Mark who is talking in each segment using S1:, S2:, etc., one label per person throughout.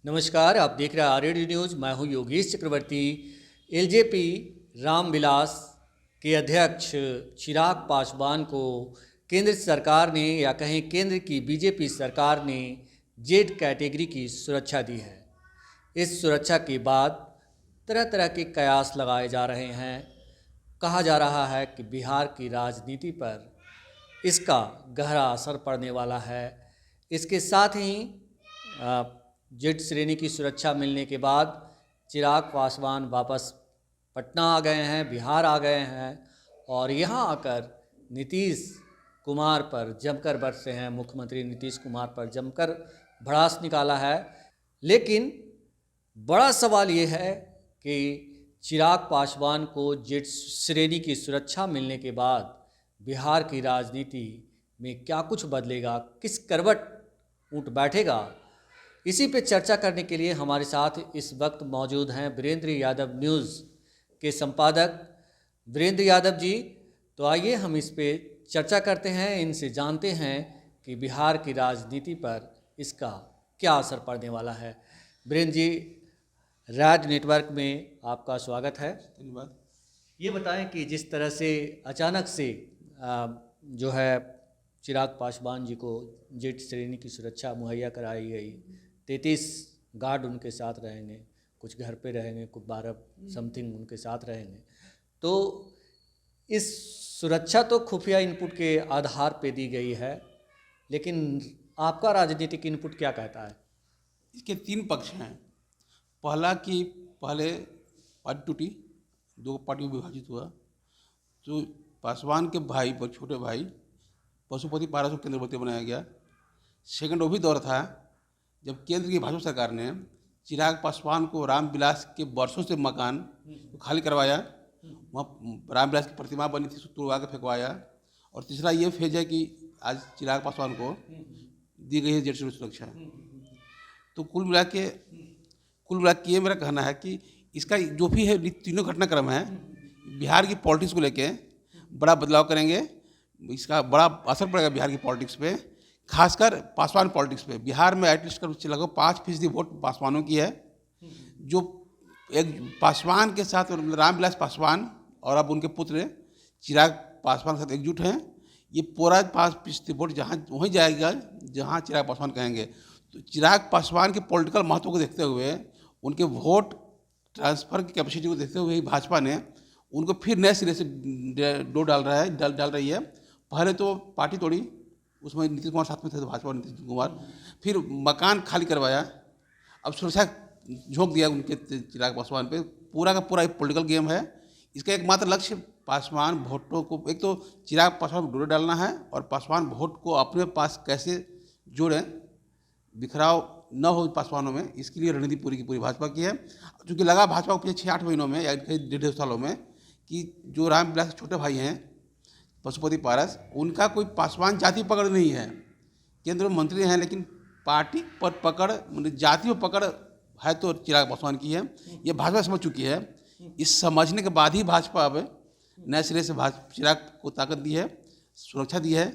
S1: नमस्कार, आप देख रहे हैं आरएडी न्यूज़। मैं हूं योगेश चक्रवर्ती। एलजेपी रामविलास के अध्यक्ष चिराग पासवान को केंद्र सरकार ने या कहें केंद्र की बीजेपी सरकार ने जेड कैटेगरी की सुरक्षा दी है। इस सुरक्षा के बाद तरह तरह के कयास लगाए जा रहे हैं। कहा जा रहा है कि बिहार की राजनीति पर इसका गहरा असर पड़ने वाला है। इसके साथ ही जेड श्रेणी की सुरक्षा मिलने के बाद चिराग पासवान वापस पटना आ गए हैं, बिहार आ गए हैं और यहाँ आकर नीतीश कुमार पर जमकर बरसे हैं। मुख्यमंत्री नीतीश कुमार पर जमकर भड़ास निकाला है। लेकिन बड़ा सवाल ये है कि चिराग पासवान को जेड श्रेणी की सुरक्षा मिलने के बाद बिहार की राजनीति में क्या कुछ बदलेगा, किस करवट ऊँट बैठेगा, इसी पे चर्चा करने के लिए हमारे साथ इस वक्त मौजूद हैं वीरेंद्र यादव न्यूज़ के संपादक वीरेंद्र यादव जी। तो आइए हम इस पे चर्चा करते हैं, इनसे जानते हैं कि बिहार की राजनीति पर इसका क्या असर पड़ने वाला है। वीरेंद्र जी, राज नेटवर्क में आपका स्वागत है।
S2: धन्यवाद।
S1: ये बताएं कि जिस तरह से अचानक से जो है चिराग पासवान जी को जेड श्रेणी की सुरक्षा मुहैया कराई गई, 33 गार्ड उनके साथ रहेंगे, कुछ घर पे रहेंगे, कुछ 12 समथिंग उनके साथ रहेंगे। तो इस सुरक्षा तो खुफिया इनपुट के आधार पे दी गई है, लेकिन आपका राजनीतिक इनपुट क्या कहता है?
S2: इसके 3 पक्ष हैं। पहला कि पहले पार्टी टूटी, 2 पार्टियों में विभाजित हुआ। तो पासवान के भाई पर छोटे भाई पशुपति पारस को केंद्र मंत्री बनाया गया। सेकंड वो भी दौर था जब केंद्र की भाजपा सरकार ने चिराग पासवान को रामविलास के वर्षों से मकान खाली करवाया, वहाँ रामविलास की प्रतिमा बनी थी, तोड़वा के फेंकवाया। और तीसरा ये फेज है कि आज चिराग पासवान को दी गई है जेड श्रेणी सुरक्षा। तो कुल मिला के ये मेरा कहना है कि इसका जो भी है तीनों घटनाक्रम है बिहार की पॉलिटिक्स को लेके बड़ा बदलाव करेंगे। इसका बड़ा असर पड़ेगा बिहार की पॉलिटिक्स पे, खासकर पासवान पॉलिटिक्स पे। बिहार में एटलीस्ट लगभग 5% वोट पासवानों की है। जो एक पासवान के साथ रामविलास पासवान और अब उनके पुत्र चिराग पासवान के साथ एकजुट हैं। ये पूरा 5% वोट जहाँ वहीं जाएगा जहाँ चिराग पासवान कहेंगे। तो चिराग पासवान के पॉलिटिकल महत्व को देखते हुए, उनके वोट ट्रांसफर की कैपेसिटी को देखते हुए भाजपा ने उनको फिर नए सिरे से डाल रही है। पहले तो पार्टी तोड़ी, उसमें नीतीश कुमार साथ में थे, तो भाजपा नीतीश कुमार, फिर मकान खाली करवाया, अब सुरक्षा झोंक दिया उनके चिराग पासवान पे। पूरा का पूरा एक पॉलिटिकल गेम है। इसका एकमात्र लक्ष्य पासवान वोटों को, एक तो चिराग पासवान को डोरे डालना है और पासवान वोट को अपने पास कैसे जोड़ें, बिखराव न हो पासवानों में, इसके लिए रणनीति पूरी की पूरी भाजपा की है। क्योंकि लगा भाजपा को पिछले 6-8 महीनों में या 1.5 सालों में कि जो रामविलास के छोटे भाई हैं पशुपति पारस, उनका कोई पासवान जाति पकड़ नहीं है। केंद्र में मंत्री हैं लेकिन पार्टी पर पकड़, मतलब जाति पर पकड़ है तो चिराग पासवान की है। ये भाजपा समझ चुकी है। इस समझने के बाद ही भाजपा अब नए सिरे से चिराग को ताकत दी है, सुरक्षा दी है।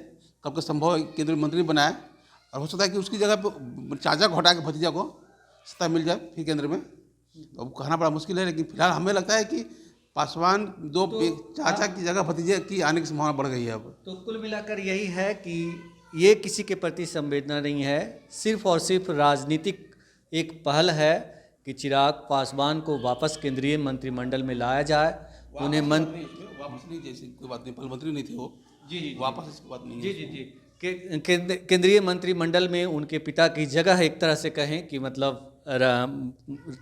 S2: कब का संभव केंद्रीय मंत्री बनाए और हो सकता है कि उसकी जगह पर चाचा को हटा के भतीजा को सत्ता मिल जाए फिर केंद्र में। तो अब कहना बड़ा मुश्किल है, लेकिन फिलहाल हमें लगता है कि पासवान चाचा की जगह भतीजे की आने की संभावना बढ़ गई है। अब
S1: तो कुल मिलाकर यही है कि ये किसी के प्रति संवेदना नहीं है, सिर्फ और सिर्फ राजनीतिक एक पहल है कि चिराग पासवान को वापस केंद्रीय मंत्रिमंडल में लाया जाए। उन्हें
S2: वापस नहीं, जैसे कोई बात नहीं, पहले मंत्री नहीं थे वो। जी वापस इसकी बात नहीं है।
S1: जी केंद्रीय मंत्रिमंडल में उनके पिता की जगह एक तरह से कहें कि मतलब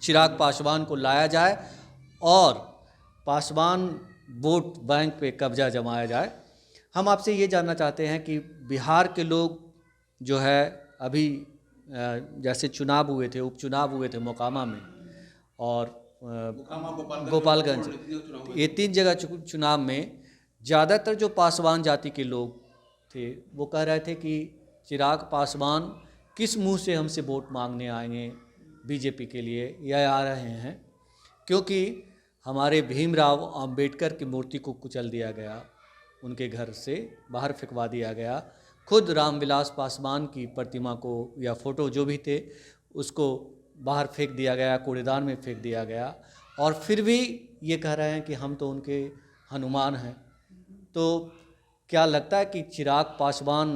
S1: चिराग पासवान को लाया जाए और पासवान वोट बैंक पे कब्जा जमाया जाए। हम आपसे ये जानना चाहते हैं कि बिहार के लोग जो है अभी जैसे चुनाव हुए थे, उपचुनाव हुए थे मोकामा में और गोपालगंज, ये 3 जगह चुनाव में ज़्यादातर जो पासवान जाति के लोग थे वो कह रहे थे कि चिराग पासवान किस मुंह से हमसे वोट मांगने आएंगे बीजेपी के लिए, या आ रहे हैं क्योंकि हमारे भीमराव अंबेडकर की मूर्ति को कुचल दिया गया, उनके घर से बाहर फेंकवा दिया गया। खुद रामविलास पासवान की प्रतिमा को या फोटो जो भी थे उसको बाहर फेंक दिया गया, कूड़ेदान में फेंक दिया गया, और फिर भी ये कह रहे हैं कि हम तो उनके हनुमान हैं। तो क्या लगता है कि चिराग पासवान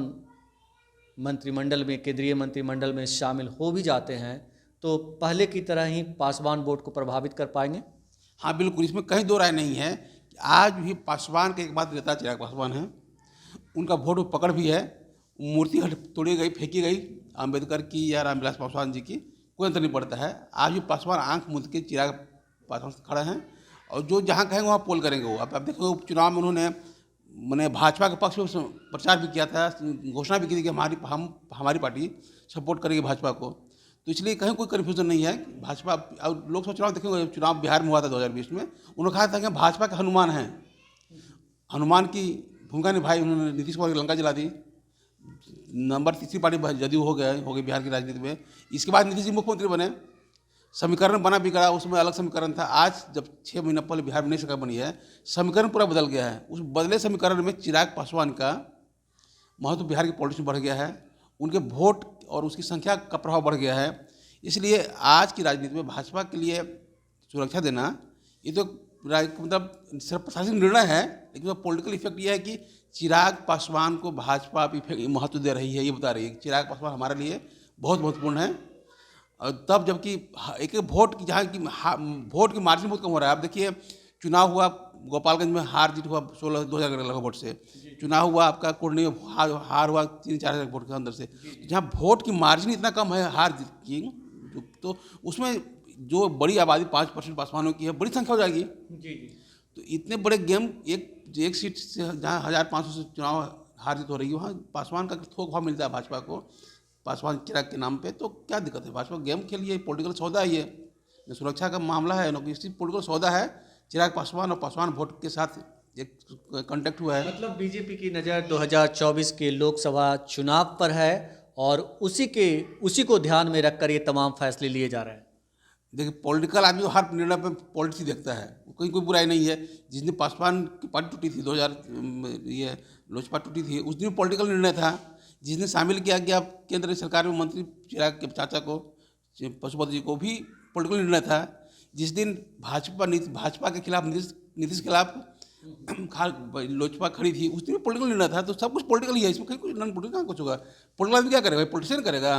S1: मंत्रिमंडल में, केंद्रीय मंत्रिमंडल में शामिल हो भी जाते हैं तो पहले की तरह ही पासवान वोट को प्रभावित कर पाएंगे?
S2: हाँ बिल्कुल, इसमें कहीं दो राय नहीं है कि आज भी पासवान का एक बात रहता है, चिराग पासवान है, उनका वोट पकड़ भी है। मूर्ति हट तोड़ी गई, फेंकी गई अंबेडकर की या रामविलास पासवान जी की, कोई अंतर नहीं पड़ता है। आज भी पासवान आंख मूंद के चिराग पासवान से खड़े हैं, और जो जहाँ कहेंगे वहाँ पोल करेंगे वो। अब देखो उपचुनाव में उन्होंने मैंने भाजपा के पक्ष में प्रचार भी किया था, घोषणा भी की थी कि हमारी पार्टी सपोर्ट करेगी भाजपा को। तो इसलिए कहीं कोई कन्फ्यूजन नहीं है। भाजपा और लोकसभा चुनाव देखेंगे, चुनाव बिहार में हुआ था 2020 में, उन्होंने कहा था कि भाजपा के हनुमान हैं, हनुमान की भूमिका निभाई उन्होंने। नीतीश कुमार की लंका जला दी, नंबर तीसरी पार्टी जदयू हो गई बिहार की राजनीति में। इसके बाद नीतीश जी मुख्यमंत्री बने, समीकरण बना बिगड़ा, उसमें अलग समीकरण था। आज जब 6 महीना पहले बिहार में नई सरकार बनी है, समीकरण पूरा बदल गया है। उस बदले समीकरण में चिराग पासवान का महत्व बिहार की पॉलिटिक्स में बढ़ गया है, उनके वोट और उसकी संख्या का प्रभाव बढ़ गया है। इसलिए आज की राजनीति में भाजपा के लिए सुरक्षा देना, ये तो मतलब सिर्फ प्रशासनिक निर्णय है, लेकिन पॉलिटिकल इफेक्ट ये है कि चिराग पासवान को भाजपा महत्व दे रही है, ये बता रही है कि चिराग पासवान हमारे लिए बहुत महत्वपूर्ण है। और तब जबकि एक वोट की जहाँ की वोट की मार्जिन बहुत कम हो रहा है। आप देखिए, चुनाव हुआ गोपालगंज में, हार जीत हुआ 16-2000 लगभग वोट से। चुनाव हुआ आपका कुर्नी में, हार हुआ 3-4 हज़ार वोट के अंदर से। जहाँ वोट की मार्जिन इतना कम है हार जीत की, तो उसमें जो बड़ी आबादी 5% पासवानों की है, बड़ी संख्या हो जाएगी।
S1: जी।
S2: तो इतने बड़े गेम, एक सीट से जहाँ 1500 से चुनाव हार जीत हो रही है, वहाँ पासवान का थोक भाव मिलता है भाजपा को, पासवान चिराग के नाम पे। तो क्या दिक्कत है? भाजपा गेम खेलिए, पॉलिटिकल सौदा है ये, न सुरक्षा का मामला है न किसी पॉलिटिकल सौदा है। चिराग पासवान और पासवान वोट के साथ एक कॉन्टेक्ट हुआ है।
S1: मतलब बीजेपी की नज़र 2024 के लोकसभा चुनाव पर है, और उसी को ध्यान में रखकर ये तमाम फैसले लिए जा रहे हैं।
S2: देखिए, पॉलिटिकल आदमी हर निर्णय पे पॉलिटिक्स ही देखता है, कोई बुराई नहीं है। जिस दिन पासवान की पार्टी टूटी थी 2000, ये लोजपा टूटी थी, उस दिन पॉलिटिकल निर्णय था। जिस दिन शामिल किया गया केंद्र सरकार में मंत्री चिराग के चाचा को, पशुपति जी को, भी पॉलिटिकल निर्णय था। जिस दिन भाजपा के खिलाफ नीतीश के खिलाफ लोजपा खड़ी थी, उस दिन भी पॉलिटिकल निर्णय था। तो सब कुछ पॉलिटिकल ही है, इसमें कहीं कुछ नॉन पॉलिटिकल कहाँ कुछ होगा। पॉलिटिकल आदमी क्या करेगा? पॉलिटिशियन करेगा।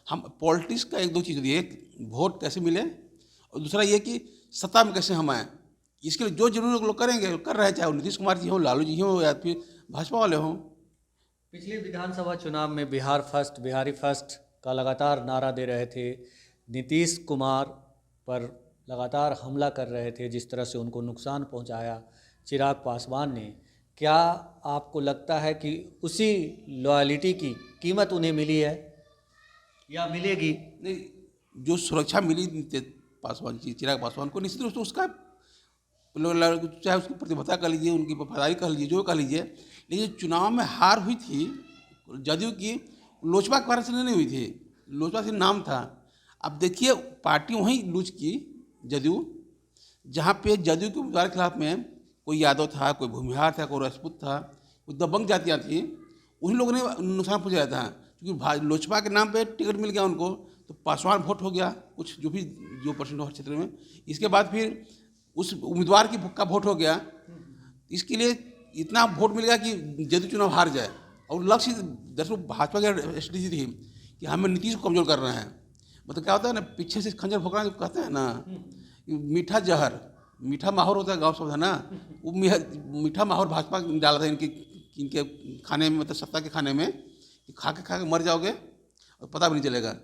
S2: हम पॉलिटिक्स का एक दो चीज़ होती है, एक वोट कैसे मिले, और दूसरा ये कि सत्ता में कैसे हम आए। इसके लिए जो जरूरी लोग करेंगे, कर रहे हैं, चाहे वो नीतीश कुमार जी हों, लालू जी हों, या फिर भाजपा वाले हों।
S1: पिछले विधानसभा चुनाव में बिहार फर्स्ट, बिहारी फर्स्ट का लगातार नारा दे रहे थे, नीतीश कुमार पर लगातार हमला कर रहे थे, जिस तरह से उनको नुकसान पहुंचाया चिराग पासवान ने। क्या आपको लगता है कि उसी लॉयल्टी की कीमत उन्हें मिली है या मिलेगी?
S2: नहीं, जो सुरक्षा मिली पासवान जी, चिराग पासवान को, निश्चित रूप से उसका चाहे उसकी प्रतिबद्धता कह लीजिए, उनकी वफादारी कह लीजिए, जो कह लीजिए। लेकिन चुनाव में हार हुई थी जदयू की, लोजपा के कारण से नहीं हुई थी, लोजपा से नाम था। अब देखिए, पार्टी वहीं लूज की जदयू, जहाँ पे जदयू के उम्मीदवार के खिलाफ में कोई यादव था, कोई भूमिहार था, कोई राजपूत था, कोई दबंग जातियाँ थी, उन्हीं लोगों ने नुकसान पहुँचाया था। क्योंकि लोजपा के नाम पे टिकट मिल गया उनको, तो पासवान वोट हो गया कुछ, जो परसेंट हो हर क्षेत्र में। इसके बाद फिर उस उम्मीदवार का वोट हो गया। इसके लिए इतना वोट मिल गया कि जदयू चुनाव हार जाए। और लक्ष्य दरअसल भाजपा की स्ट्रेटेजी थी कि हमें नीतीश को कमजोर करना है। मतलब क्या होता है ना, पीछे से खंजर भोंकना जो कहते हैं ना, मीठा जहर, मीठा माहौर होता है गाँव शब्द है ना, वो मीठा माहौर भाजपा डाला था इनके खाने में, मतलब सत्ता के खाने में, कि खा के मर जाओगे और पता भी नहीं चलेगा।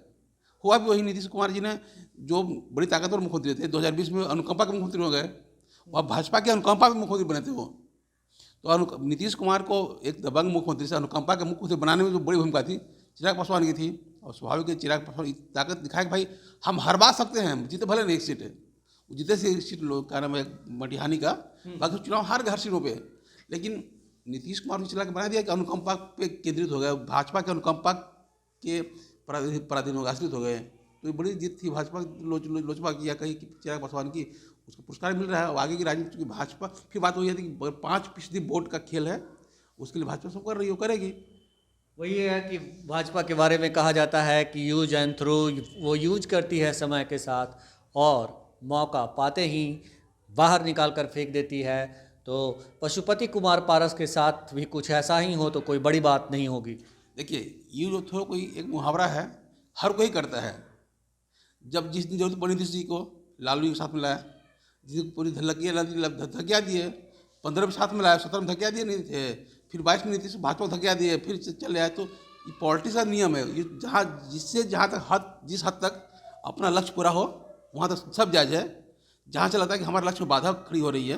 S2: हुआ भी वही। नीतीश कुमार जी ने, जो बड़ी ताकतवर मुख्यमंत्री थे, 2020 में अनुकंपा के मुख्यमंत्री हो गए, वह भाजपा के अनुकंपा के मुख्यमंत्री बने थे वो। तो नीतीश कुमार को एक दबंग मुख्यमंत्री से अनुकंपा के मुख्यमंत्री बनाने में जो बड़ी भूमिका थी चिराग पासवान की थी। और स्वाभाविक है, चिराग पासवान ताकत दिखाया कि भाई हम हरवा सकते हैं, जीते भले नहीं एक सीट है, जीते से एक सीट का नाम है मटिहानी का, बाकी चुनाव हार गए हर सीटों पर। लेकिन नीतीश कुमार ने चला के बना दिया कि अनुकंपा पे केंद्रित हो गए, भाजपा के अनुकंपा के पराधीन हो गए, आश्रित हो गए। तो ये बड़ी जीत थी भाजपा लोजपा की, या कहीं चिराग पासवान की, उसको पुरस्कार मिल रहा है। और आगे की राजनीति की भाजपा, फिर बात वही है कि 5% वोट का खेल है, उसके लिए भाजपा सब कर रही है, वो करेगी।
S1: वही है कि भाजपा के बारे में कहा जाता है कि यूज एंड थ्रो, वो यूज करती है समय के साथ और मौका पाते ही बाहर निकाल कर फेंक देती है। तो पशुपति कुमार पारस के साथ भी कुछ ऐसा ही हो तो कोई बड़ी बात नहीं होगी।
S2: देखिए, यूज और थ्रो कोई एक मुहावरा है, हर कोई करता है। जब जिस दिन जरूरत पड़ी थी किसी को, लालू जी के साथ मिलाया, जिस दिन पूरी धकिया दिए, 15 में साथ मिलाया, 17 में धकिया दिए नहीं थे, फिर 22 में नीतीश भाजपा को धकिया दिए, फिर चले आए। तो ये पॉलिटिक्स का नियम है, ये जहाँ तक जिस हद तक अपना लक्ष्य पूरा हो वहाँ तक सब जायज़ है। जहाँ से लगता है कि हमारे लक्ष्य में बाधा खड़ी हो रही है,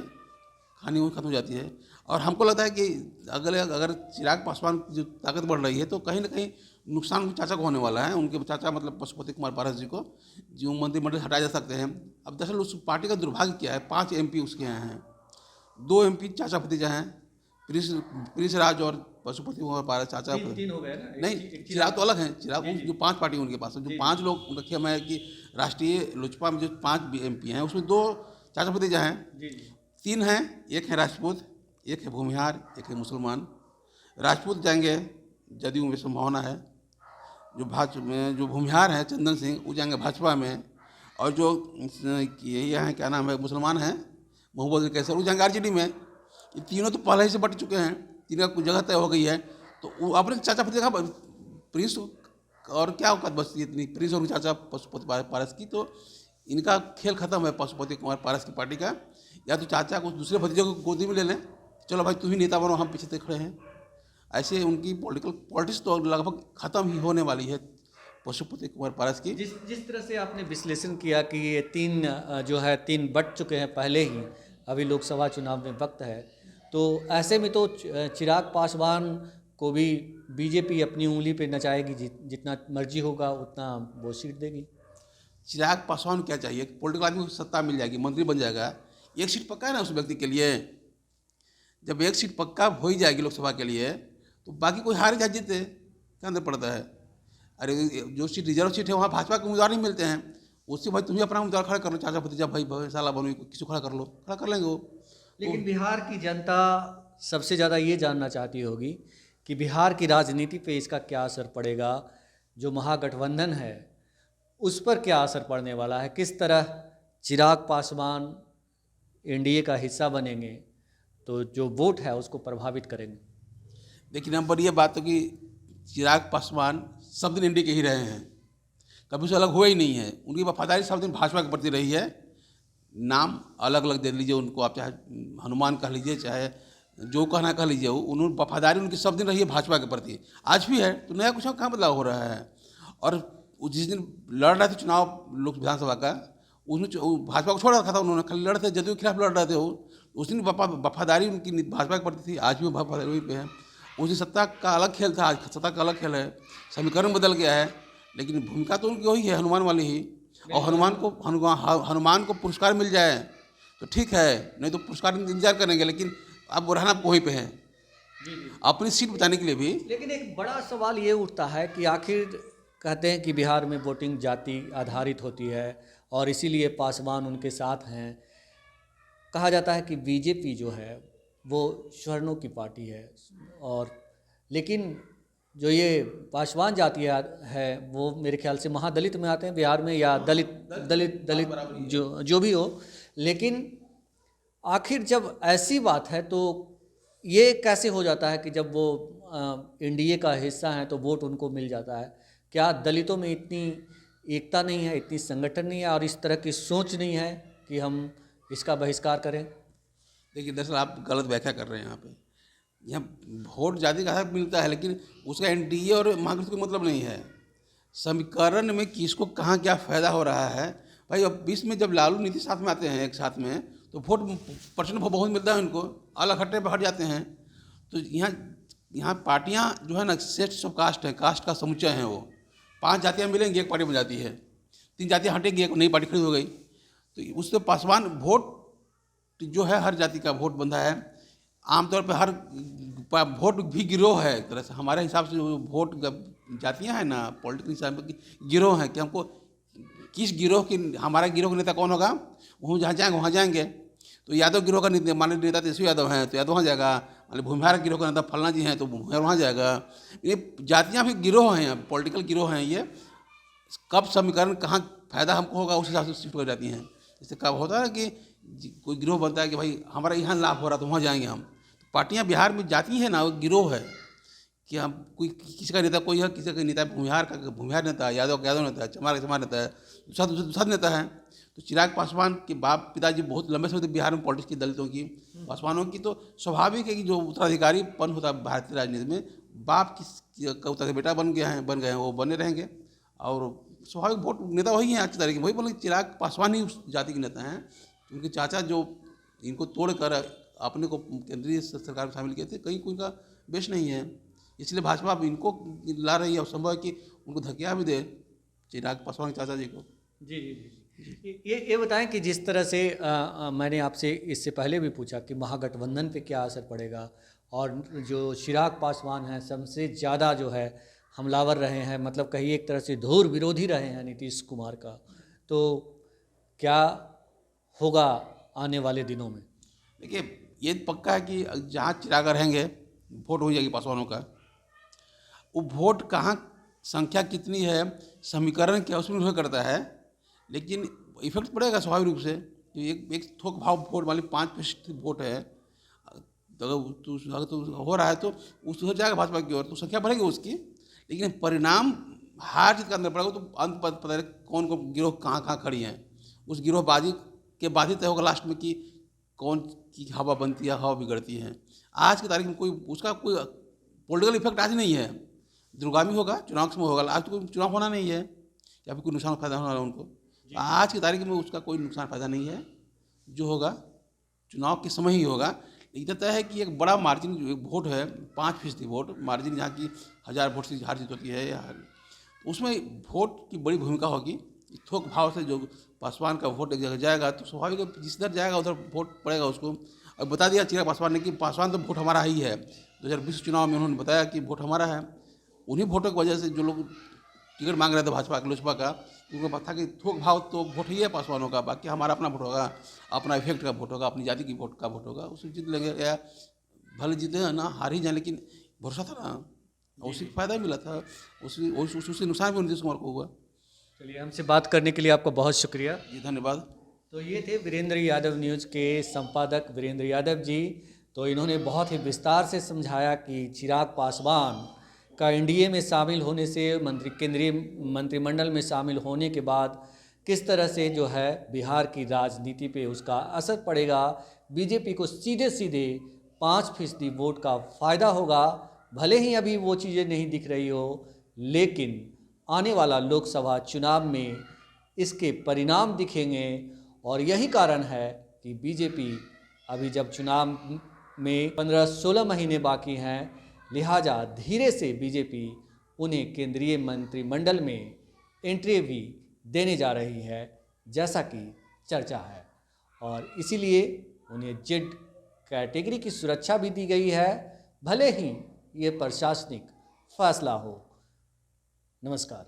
S2: कहानी वो खत्म हो जाती है। और हमको लगता है कि अगर चिराग पासवान की जो ताकत बढ़ रही है तो कहीं ना कहीं नुकसान उनके चाचा को होने वाला है। उनके चाचा मतलब पशुपति कुमार पारस जी को जो मंत्रिमंडल हटाए जा सकते हैं। अब दरअसल उस पार्टी का दुर्भाग्य क्या है, 5 MP उसके यहाँ हैं, 2 MP चाचा भतीजा हैं, प्रिंस राज और पशुपति कुमार पारस चाचा।
S1: तीन हो गए ना,
S2: नहीं, चिराग तो अलग हैं। चिराग जो 5 पार्टी उनके पास है, जो 5 लोग रखे हुए हैं कि राष्ट्रीय लोजपा में जो 5 MP हैं उसमें 2 चाचा भतीजा हैं, 3 हैं, एक है राजपूत, एक है भूमिहार, एक है मुसलमान। राजपूत जाएंगे, जदयू में संभावना है। जो भूमिहार हैं चंदन सिंह, वो जाएंगे भाजपा में। और जो ये हैं, क्या नाम है, मुसलमान हैं मोहम्मद कैसर, वो जाएंगे RJD में। ये तीनों तो पहले ही से बट चुके हैं, तीनों का जगह तय हो गई है। तो वो अपने चाचा भतीजा का प्रिंस और क्या औकात बचती है इतनी, प्रिंस और चाचा पशुपति पारस की। तो इनका खेल खत्म है पशुपति कुमार पारस की पार्टी का। या तो चाचा को दूसरे भतीजे को गोदी में ले लें, चलो भाई तुम ही नेता बनो, हम पीछे से खड़े हैं। ऐसे उनकी पॉलिटिक्स तो लगभग ख़त्म ही होने वाली है पशुपति कुमार पारस की।
S1: जिस तरह से आपने विश्लेषण किया कि ये 3 बट चुके हैं पहले ही, अभी लोकसभा चुनाव में वक्त है, तो ऐसे में तो चिराग पासवान को भी बीजेपी अपनी उंगली पे नचाएगी, जितना मर्जी होगा उतना वो सीट देगी।
S2: चिराग पासवान क्या चाहिए, पॉलिटिकल आदमी को सत्ता मिल जाएगी, मंत्री बन जाएगा, एक सीट पक्का है ना उस व्यक्ति के लिए। जब एक सीट पक्का हो ही जाएगी लोकसभा के लिए तो बाकी कोई हारे या जीते क्या अंदर पड़ता है। अरे जो सीट रिजर्व सीट है वहाँ भाजपा के उम्मीदवार नहीं मिलते हैं, उससे भाई तुम्हें अपना उम्मीदवार खड़ा कर लो, चाचा भतीजा भाई साला बनो, किसी खड़ा कर लो, खड़ा कर लेंगे वो।
S1: लेकिन बिहार की जनता सबसे ज़्यादा ये जानना चाहती होगी कि बिहार की राजनीति पे इसका क्या असर पड़ेगा, जो महागठबंधन है उस पर क्या असर पड़ने वाला है, किस तरह चिराग पासवान NDA का हिस्सा बनेंगे तो जो वोट है उसको प्रभावित करेंगे।
S2: देखिए, नंबर ये बात है कि चिराग पासवान सब दिन NDA के ही रहे हैं, कभी उससे अलग हुए ही नहीं है। उनकी वफादारी सब दिन भाजपा के प्रति रही है। नाम अलग अलग दे लीजिए उनको, आप चाहे हनुमान कह लीजिए, चाहे जो कहना कह लीजिए, उन्होंने वफादारी उनकी सब दिन रही है भाजपा के प्रति, आज भी है। तो नया कुछ कहाँ बदलाव हो रहा है। और जिस दिन लड़ रहे थे चुनाव लोक विधानसभा का, उसमें भाजपा को छोड़ रखा था उन्होंने, खाली लड़ रहे थे, जदयू के खिलाफ लड़ रहे थे वो। उस दिन वफादारी उनकी भाजपा के प्रति थी, आज भी वफादारी वहीं पे है। उस दिन सत्ता का अलग खेल था, आज सत्ता का अलग खेल है, समीकरण बदल गया है, लेकिन भूमिका तो उनकी वही है, हनुमान वाली ही। और हनुमान को पुरस्कार मिल जाए तो ठीक है, नहीं तो पुरस्कार इंतजार करेंगे, लेकिन अब रहना वहीं पे है अपनी सीट बचाने के लिए भी।
S1: लेकिन एक बड़ा सवाल ये उठता है कि आखिर कहते हैं कि बिहार में वोटिंग जाति आधारित होती है और इसीलिए पासवान उनके साथ हैं। कहा जाता है कि बीजेपी जो है वो स्वर्णों की पार्टी है, और लेकिन जो ये पासवान जाति है वो मेरे ख्याल से महादलित में आते हैं बिहार में, या दलित जो भी हो। लेकिन आखिर जब ऐसी बात है तो ये कैसे हो जाता है कि जब वो NDA का हिस्सा हैं तो वोट उनको मिल जाता है? क्या दलितों में इतनी एकता नहीं है, इतनी संगठन नहीं है और इस तरह की सोच नहीं है कि हम इसका बहिष्कार करें?
S2: देखिए, दरअसल आप गलत व्याख्या कर रहे हैं। यहाँ वोट जाति का हक मिलता है, लेकिन उसका NDA और महागठबंधन को मतलब नहीं है। समीकरण में किसको कहाँ क्या फ़ायदा हो रहा है भाई। अब बीच में जब लालू नीतीश साथ में आते हैं एक साथ में, तो वोट % बहुत मिलता है उनको, अलग हट्टे पर हट जाते हैं। तो यहाँ पार्टियाँ जो है ना, सेट्स ऑफ कास्ट है, कास्ट का समुच्चय है। वो 5 जातियाँ मिलेंगी, एक पार्टी बन जाती है, 3 जातियाँ हटेंगी, एक नई पार्टी खड़ी हो गई। तो उससे पासवान वोट जो है, हर जाति का वोट बंधा है। आमतौर पर हर वोट भी गिरोह है एक तरह से, हमारे हिसाब से जो वोट जातियाँ हैं ना, पॉलिटिकल हिसाब से गिरोह है कि हमको किस गिरोह की, हमारा गिरोह का नेता कौन होगा, वो जहाँ जाएंगे वहाँ जाएंगे। तो यादव गिरोह का माननीय नेता तेजस्वी यादव हैं तो यादव वहाँ जाएगा, मान लो भूमिहार गिरोह का नेता फलना जी हैं तो भूमिहार वहाँ जाएगा। ये जातियाँ भी गिरोह हैं, पॉलिटिकल गिरोह हैं ये। कब समीकरण कहाँ फायदा हमको होगा उस हिसाब से शिफ्ट हो जाती हैं। जैसे कब होता है ना कि कोई गिरोह बनता है कि भाई हमारा यहाँ लाभ हो रहा है तो वहाँ जाएंगे हम। तो पार्टियाँ बिहार में जाती हैं ना, वो गिरोह है कि हम कोई किसी का नेता कोई है, किसी का नेता भूमिहार का भूमिहार नेता है, यादव का यादव नेता है, चमार का चमार नेता है, दूसरा नेता है। तो चिराग पासवान के बाप पिताजी बहुत लंबे समय तक बिहार में पॉलिटिक्स की, दलितों की, पासवानों की, तो स्वाभाविक है कि जो उत्तराधिकारीपन होता है भारतीय राजनीति में, बाप का उत्तराधिकारी बेटा बन गए हैं वो बने रहेंगे। और स्वाभाविक वोट नेता वही हैं आज की तारीख में। वही बोले चिराग पासवान ही उस जाति के नेता हैं। उनके चाचा जो इनको तोड़कर अपने को केंद्रीय सरकार में शामिल किए थे, कहीं कोई का बेश नहीं है। इसलिए भाजपा अब इनको ला रही है और संभव है कि उनको धकिया भी दे चिराग पासवान के चाचा जी को।
S1: जी जी जी। ये बताएं कि जिस तरह से मैंने आपसे इससे पहले भी पूछा कि महागठबंधन पे क्या असर पड़ेगा, और जो चिराग पासवान हैं सबसे ज़्यादा जो है हमलावर रहे हैं, मतलब कहीं एक तरह से धुर विरोधी रहे हैं नीतीश कुमार का, तो क्या होगा आने वाले दिनों में?
S2: देखिए, ये पक्का है कि जहाँ चिराग रहेंगे वोट हो जाएगी पासवानों का। वो वोट कहाँ, संख्या कितनी है, समीकरण क्या, उसमें निर्भर करता है। लेकिन इफेक्ट पड़ेगा स्वाभाविक रूप से। एक थोक भाव वोट वाली 5% वोट है, अगर तो हो रहा है तो उस हो जाएगा भाजपा की ओर, तो संख्या बढ़ेगी उसकी। लेकिन परिणाम हार जीत का अंदर पड़ेगा तो अंत पता है कौन कौन गिरोह कहाँ कहाँ खड़ी हैं। उस गिरोहबाजी के बाद ही तय होगा लास्ट में कि कौन की हवा बनती है, हवा बिगड़ती है। आज की तारीख में कोई उसका कोई पॉलिटिकल इफेक्ट आज नहीं है। दूरगामी होगा, चुनाव के समय होगा। आज तो कोई चुनाव होना नहीं है या फिर कोई नुकसान फायदा होना है उनको। आज की तारीख में उसका कोई नुकसान फायदा नहीं है। जो होगा चुनाव के समय ही होगा। लेकिन तय है कि एक बड़ा मार्जिन वोट है, 5% वोट मार्जिन, जहाँ की 1000 वोट से हार जीत होती है, तो उसमें वोट की बड़ी भूमिका होगी। थोक भाव से जो पासवान का वोट एक जगह जाएगा तो स्वाभाविक है जिस दर जाएगा उधर वोट पड़ेगा उसको। और बता दिया चिराग पासवान ने कि पासवान तो वोट हमारा ही है। 2020 चुनाव में उन्होंने बताया कि वोट हमारा है। उन्हीं वोटों की वजह से जो लोग टिकट मांग रहे थे भाजपा का, लोजपा का, उनको पता था कि थोक भाव तो वोट ही है पासवानों का, बाकी हमारा अपना वोट होगा, अपना इफेक्ट का वोट होगा, अपनी जाति की वोट का वोट होगा, उससे जीत लेंगे। या भले जीते ना हार ही जाए, लेकिन भरोसा था ना, उसी को फायदा मिला था, उससे नुकसान भी नीतीश कुमार को हुआ।
S1: चलिए, हमसे बात करने के लिए आपका बहुत शुक्रिया
S2: जी, धन्यवाद।
S1: तो ये थे वीरेंद्र यादव न्यूज़ के संपादक वीरेंद्र यादव जी। तो इन्होंने बहुत ही विस्तार से समझाया कि चिराग पासवान का एनडीए में शामिल होने से, केंद्रीय मंत्रिमंडल में शामिल होने के बाद किस तरह से जो है बिहार की राजनीति पे उसका असर पड़ेगा। बीजेपी को सीधे सीधे 5% वोट का फ़ायदा होगा। भले ही अभी वो चीज़ें नहीं दिख रही हो, लेकिन आने वाला लोकसभा चुनाव में इसके परिणाम दिखेंगे। और यही कारण है कि बीजेपी अभी जब चुनाव में 15-16 महीने बाकी हैं, लिहाजा धीरे से बीजेपी उन्हें केंद्रीय मंत्रिमंडल में एंट्री भी देने जा रही है, जैसा कि चर्चा है। और इसीलिए उन्हें जेड कैटेगरी की सुरक्षा भी दी गई है, भले ही ये प्रशासनिक फैसला हो। नमस्कार।